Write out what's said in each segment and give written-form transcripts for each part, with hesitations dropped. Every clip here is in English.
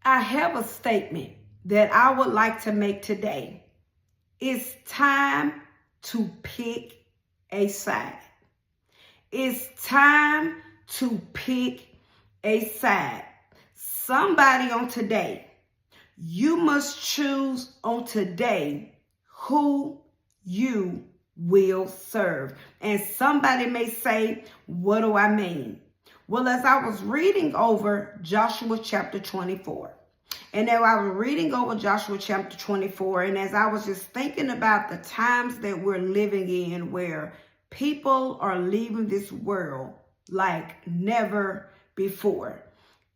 I have a statement that I would like to make today. It's time to pick a side. It's time to pick a side. Somebody on today, you must choose on today who you will serve. And somebody may say, what do I mean? Well, as I was reading over Joshua chapter 24, and as I was reading over Joshua chapter 24, and as I was just thinking about the times that we're living in where people are leaving this world like never before.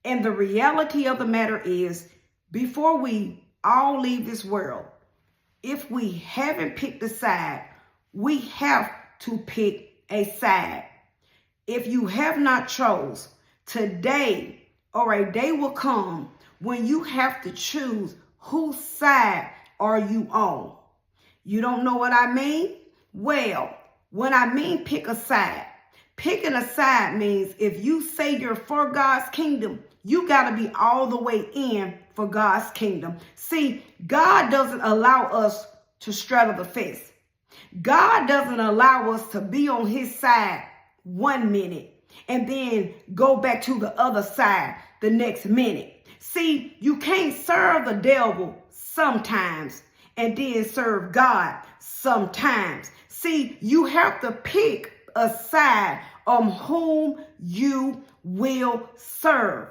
And the reality of the matter is, before we all leave this world, if we haven't picked a side, we have to pick a side. If you have not chose, today or a day will come when you have to choose whose side are you on. You don't know what I mean? Well, when I mean pick a side, picking a side means if you say you're for God's kingdom, you got to be all the way in for God's kingdom. See, God doesn't allow us to straddle the fence. God doesn't allow us to be on his side 1 minute and then go back to the other side the next minute. See, you can't serve the devil sometimes and then serve God sometimes. See, you have to pick a side on whom you will serve.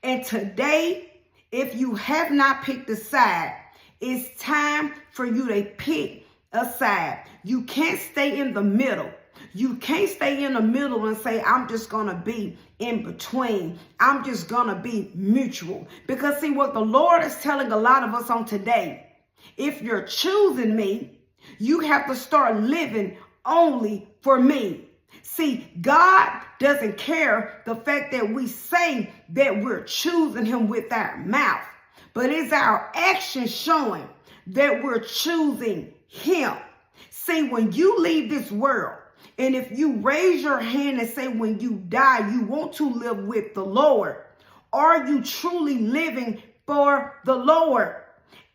And today, if you have not picked a side, it's time for you to pick a side. You can't stay in the middle. You can't stay in the middle and say, I'm just going to be in between. I'm just going to be mutual. Because see, what the Lord is telling a lot of us on today, if you're choosing me, you have to start living only for me. See, God doesn't care the fact that we say that we're choosing him with our mouth, but it's our action showing that we're choosing him. See, when you leave this world, and if you raise your hand and say when you die, you want to live with the Lord, are you truly living for the Lord?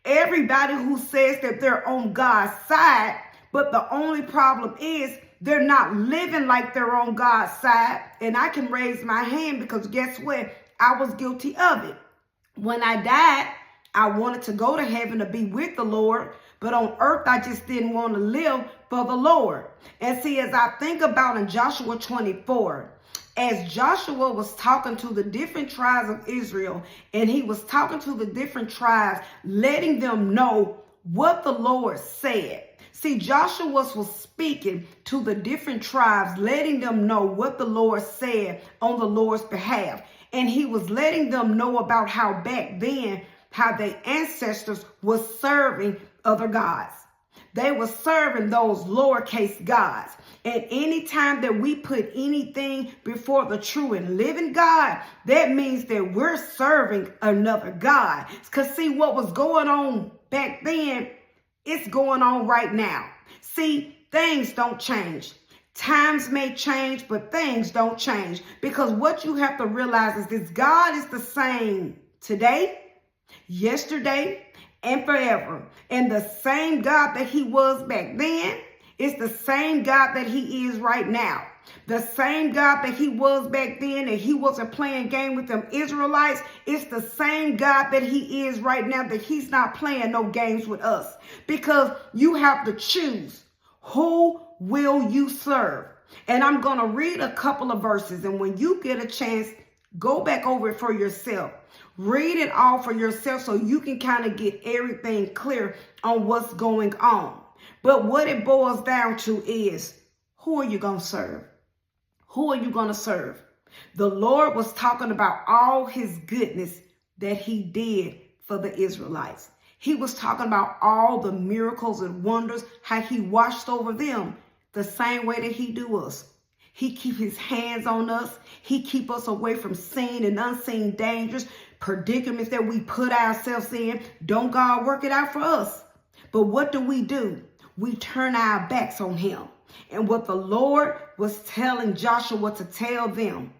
Everybody who says that they're on God's side, but the only problem is they're not living like they're on God's side. And I can raise my hand because guess what? I was guilty of it. When I died, I wanted to go to heaven to be with the Lord, but on earth, I just didn't want to live for the Lord. And see, as I think about in Joshua 24, as Joshua was talking to the different tribes of Israel, and he was talking to the different tribes, letting them know what the Lord said. See, Joshua was speaking to the different tribes, letting them know what the Lord said on the Lord's behalf. And he was letting them know about how back then, how their ancestors were serving other gods. They were serving those lowercase gods. And anytime that we put anything before the true and living God, that means that we're serving another God. Because see, what was going on back then, it's going on right now. See, things don't change. Times may change, but things don't change. Because what you have to realize is this: God is the same today, yesterday, and forever. And the same God that he was back then is the same God that he is right now. The same God that he was back then, and he wasn't playing game with them Israelites, it's the same God that he is right now, that he's not playing no games with us. Because you have to choose, who will you serve? And I'm going to read a couple of verses, and when you get a chance, go back over it for yourself. Read it all for yourself so you can kind of get everything clear on what's going on. But what it boils down to is, who are you going to serve? Who are you going to serve? The Lord was talking about all his goodness that he did for the Israelites. He was talking about all the miracles and wonders, how he watched over them the same way that he do us. He keep his hands on us. He keep us away from seen and unseen dangers, predicaments that we put ourselves in. Don't God work it out for us? But what do? We turn our backs on him. And what the Lord was telling Joshua to tell them,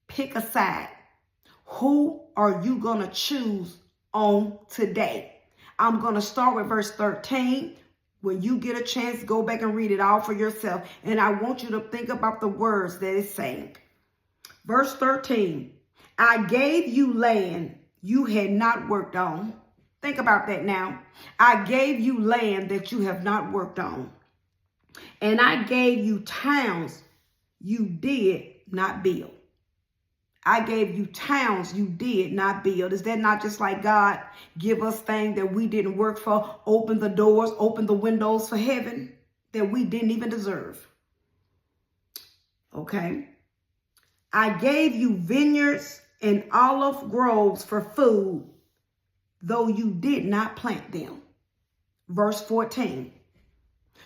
pick a side. Who are you going to choose on today. I'm going to start with verse 13. When you get a chance, go back and read it all for yourself. And I want you to think about the words that it's saying. Verse 13, I gave you land you had not worked on. Think about that now. I gave you land that you have not worked on. And I gave you towns you did not build. I gave you towns you did not build. Is that not just like God give us things that we didn't work for, open the doors, open the windows for heaven that we didn't even deserve? Okay. I gave you vineyards and olive groves for food, though you did not plant them. Verse 14.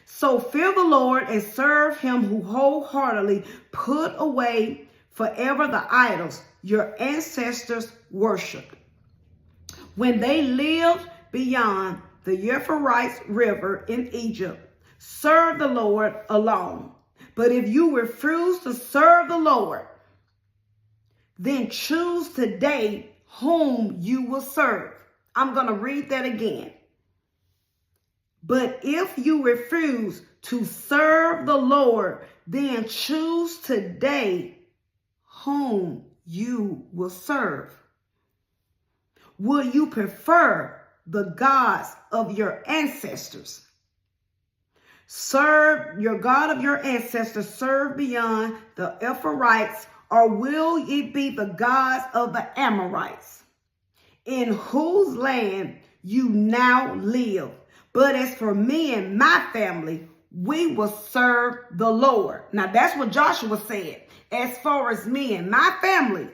So fear the Lord and serve him who wholeheartedly put away forever the idols your ancestors worshipped when they lived beyond the Euphrates River in Egypt. Serve the Lord alone. But if you refuse to serve the Lord, then choose today whom you will serve. I'm going to read that again. But if you refuse to serve the Lord, then choose today whom you will serve. Will you prefer the gods of your ancestors? Serve your God of your ancestors, serve beyond the Euphrates, or will it be the gods of the Amorites, in whose land you now live? But as for me and my family, we will serve the Lord. Now that's what Joshua said. As far as me and my family,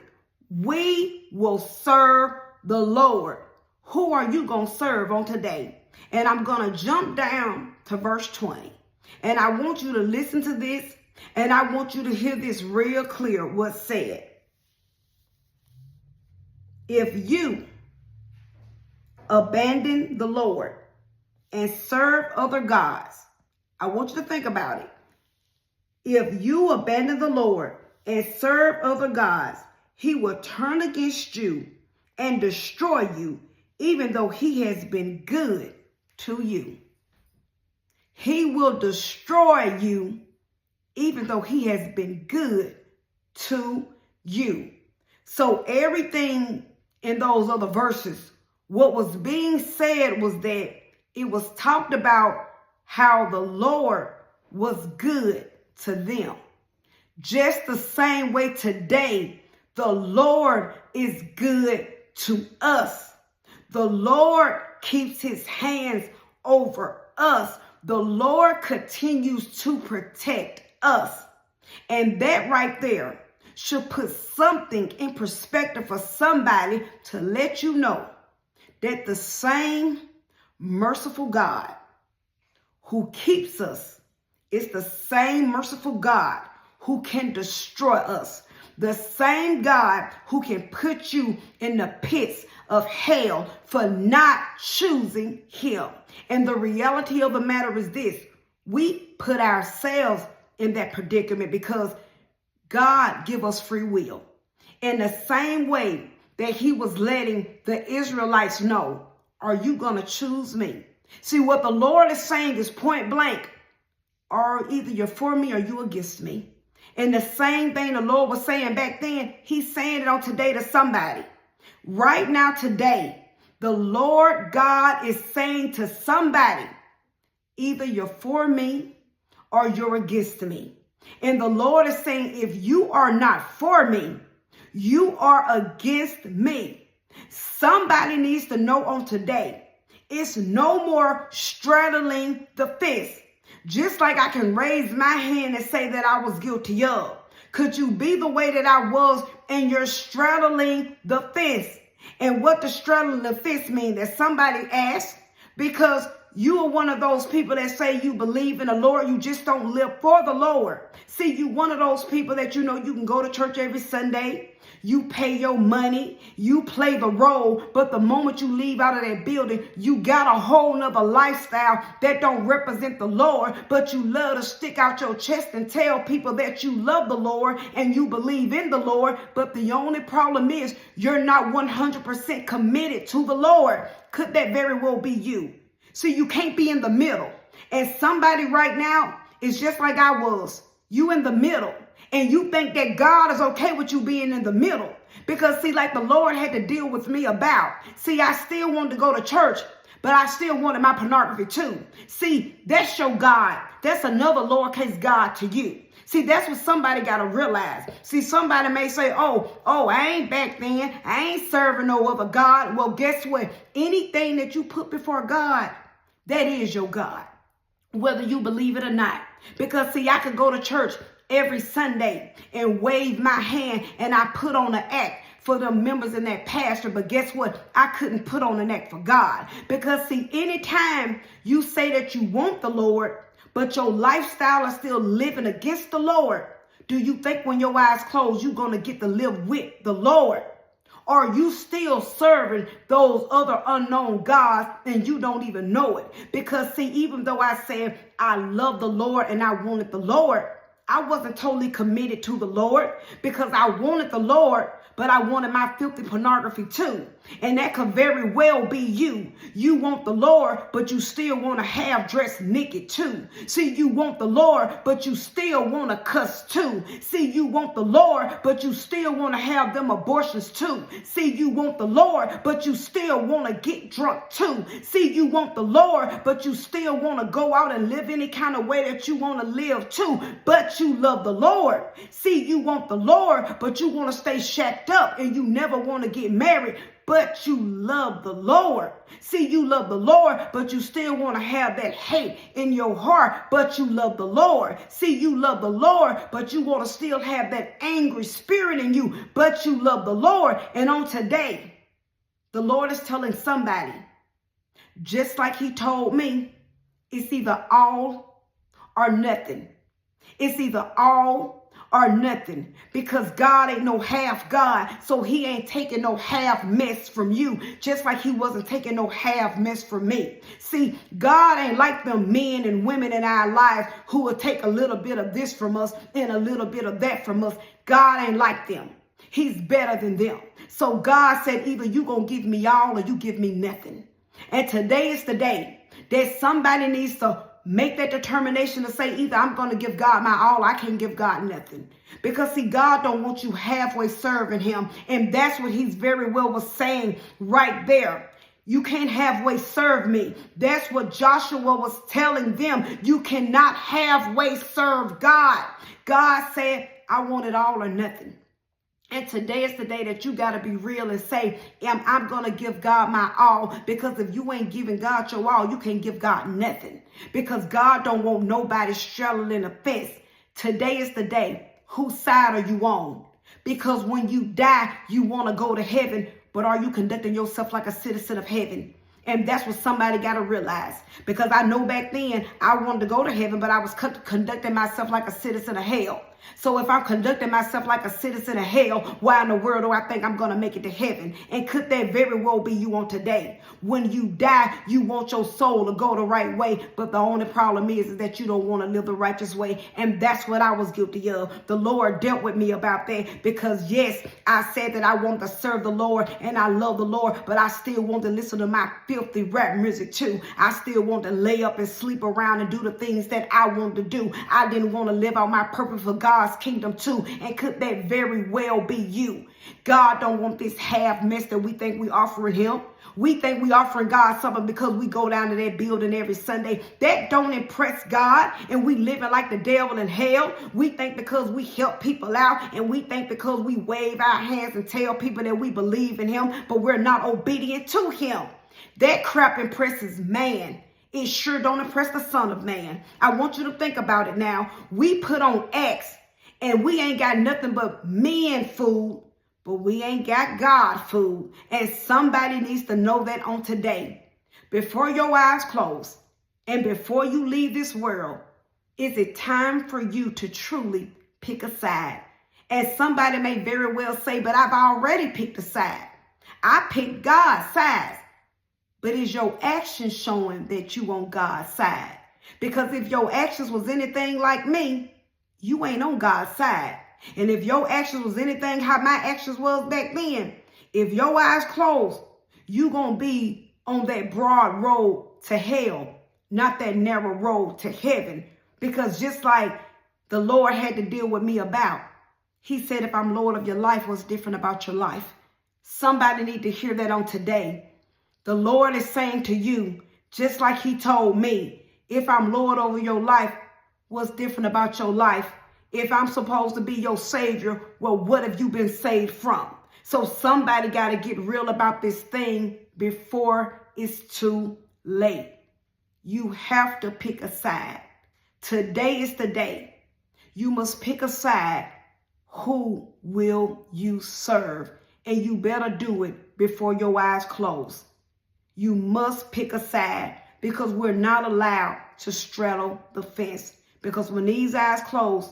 we will serve the Lord. Who are you going to serve on today? And I'm going to jump down to verse 20. And I want you to listen to this. And I want you to hear this real clear, what's said. If you abandon the Lord and serve other gods, I want you to think about it. If you abandon the Lord and serve other gods, he will turn against you and destroy you, even though he has been good to you. He will destroy you, even though he has been good to you. So everything in those other verses, what was being said was that it was talked about how the Lord was good to them. Just the same way today, the Lord is good to us. The Lord keeps his hands over us. The Lord continues to protect us. And that right there should put something in perspective for somebody to let you know that the same merciful God who keeps us is the same merciful God who can destroy us. The same God who can put you in the pits of hell for not choosing him. And the reality of the matter is this: we put ourselves in that predicament because God give us free will. In the same way that he was letting the Israelites know, are you going to choose me? See, what the Lord is saying is point blank, or either you're for me or you against me. And the same thing the Lord was saying back then, he's saying it on today to somebody. Right now, today, the Lord God is saying to somebody, either you're for me or you're against me. And the Lord is saying, if you are not for me, you are against me. Somebody needs to know on today, it's no more straddling the fence. Just like I can raise my hand and say that I was guilty of. Could you be the way that I was and you're straddling the fence? And what does straddling the fence mean? That somebody asked, because you are one of those people that say you believe in the Lord, you just don't live for the Lord. See, you one of those people that you know you can go to church every Sunday, you pay your money, you play the role, but the moment you leave out of that building, you got a whole nother lifestyle that don't represent the Lord, but you love to stick out your chest and tell people that you love the Lord and you believe in the Lord, but the only problem is you're not 100% committed to the Lord. Could that very well be you? See, you can't be in the middle. And somebody right now is just like I was. You in the middle. And you think that God is okay with you being in the middle. Because see, like the Lord had to deal with me about. See, I still wanted to go to church, but I still wanted my pornography too. See, that's your God. That's another lowercase God to you. See, that's what somebody got to realize. See, somebody may say, oh, I ain't back then. I ain't serving no other God. Well, guess what? Anything that you put before God, that is your God, whether you believe it or not. Because see, I could go to church every Sunday and wave my hand and I put on an act for the members in that pastor. But guess what? I couldn't put on an act for God. Because see, anytime you say that you want the Lord, but your lifestyle is still living against the Lord, do you think when your eyes close, you're going to get to live with the Lord? Or are you still serving those other unknown gods and you don't even know it? Because see, even though I said I love the Lord and I wanted the Lord, I wasn't totally committed to the Lord because I wanted the Lord, but I wanted my filthy pornography too. And that could very well be you. You want the Lord, but you still want to have dressed naked too. See, you want the Lord, but you still want to cuss too. See, you want the Lord, but you still want to have them abortions too. See, you want the Lord, but you still want to get drunk too. See, you want the Lord, but you still want to go out and live any kind of way that you want to live too. But you love the Lord. See, you want the Lord, but you want to stay shacked up and you never want to get married. But you love the Lord. See, you love the Lord, but you still want to have that hate in your heart, but you love the Lord. See, you love the Lord, but you want to still have that angry spirit in you, but you love the Lord. And on today, the Lord is telling somebody, just like he told me, it's either all or nothing. It's either all or nothing, because God ain't no half God. So he ain't taking no half mess from you, just like he wasn't taking no half mess from me. See, God ain't like them men and women in our lives who will take a little bit of this from us and a little bit of that from us. God ain't like them. He's better than them. So God said, either you gonna give me all or you give me nothing. And today is the day that somebody needs to make that determination to say, either I'm going to give God my all, I can't give God nothing. Because see, God don't want you halfway serving him. And that's what he's very well was saying right there. You can't halfway serve me. That's what Joshua was telling them. You cannot halfway serve God. God said, I want it all or nothing. And today is the day that you got to be real and say, I'm going to give God my all. Because if you ain't giving God your all, you can't give God nothing. Because God don't want nobody straddling a fence. Today is the day. Whose side are you on? Because when you die, you want to go to heaven. But are you conducting yourself like a citizen of heaven? And that's what somebody got to realize. Because I know back then I wanted to go to heaven, but I was conducting myself like a citizen of hell. So if I'm conducting myself like a citizen of hell, why in the world do I think I'm going to make it to heaven? And could that very well be you on today? When you die, you want your soul to go the right way. But the only problem is that you don't want to live the righteous way. And that's what I was guilty of. The Lord dealt with me about that. Because yes, I said that I want to serve the Lord and I love the Lord. But I still want to listen to my filthy rap music too. I still want to lay up and sleep around and do the things that I want to do. I didn't want to live out my purpose for God's kingdom too. And could that very well be you? God don't want this half mess that we think we offering him. We think we offering God something because we go down to that building every Sunday. That don't impress God, and we living like the devil in hell. We think because we help people out, and we think because we wave our hands and tell people that we believe in him, but we're not obedient to him. That crap impresses man. It sure don't impress the Son of Man. I want you to think about it now. We put on acts, and we ain't got nothing but men food, but we ain't got God food. And somebody needs to know that on today. Before your eyes close, And before you leave this world, is it time for you to truly pick a side? As somebody may very well say, but I've already picked a side. I picked God's side. But is your action showing that you on God's side? Because if your actions was anything like me, you ain't on God's side. And if your actions was anything how my actions was back then, if your eyes closed, you gonna be on that broad road to hell, not that narrow road to heaven. Because just like the Lord had to deal with me about, he said, if I'm Lord of your life, what's different about your life? Somebody need to hear that on today. The Lord is saying to you, just like he told me, if I'm Lord over your life, what's different about your life? If I'm supposed to be your savior, well, what have you been saved from? So somebody got to get real about this thing before it's too late. You have to pick a side. Today is the day. You must pick a side. Who will you serve? And you better do it before your eyes close. You must pick a side, because we're not allowed to straddle the fence. Because when these eyes close,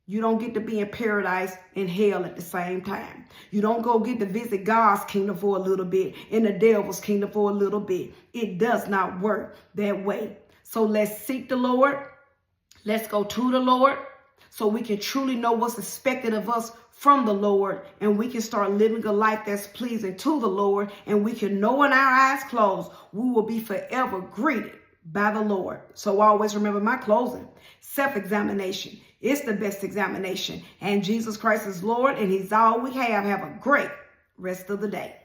you don't get to be in paradise and hell at the same time. You don't go get to visit God's kingdom for a little bit and the devil's kingdom for a little bit. It does not work that way. So let's seek the Lord. Let's go to the Lord so we can truly know what's expected of us from the Lord, and we can start living a life that's pleasing to the Lord, and we can know when our eyes close, we will be forever greeted by the Lord. So always remember my closing. Self-examination is the best examination, and Jesus Christ is Lord, and he's all we have. Have a great rest of the day.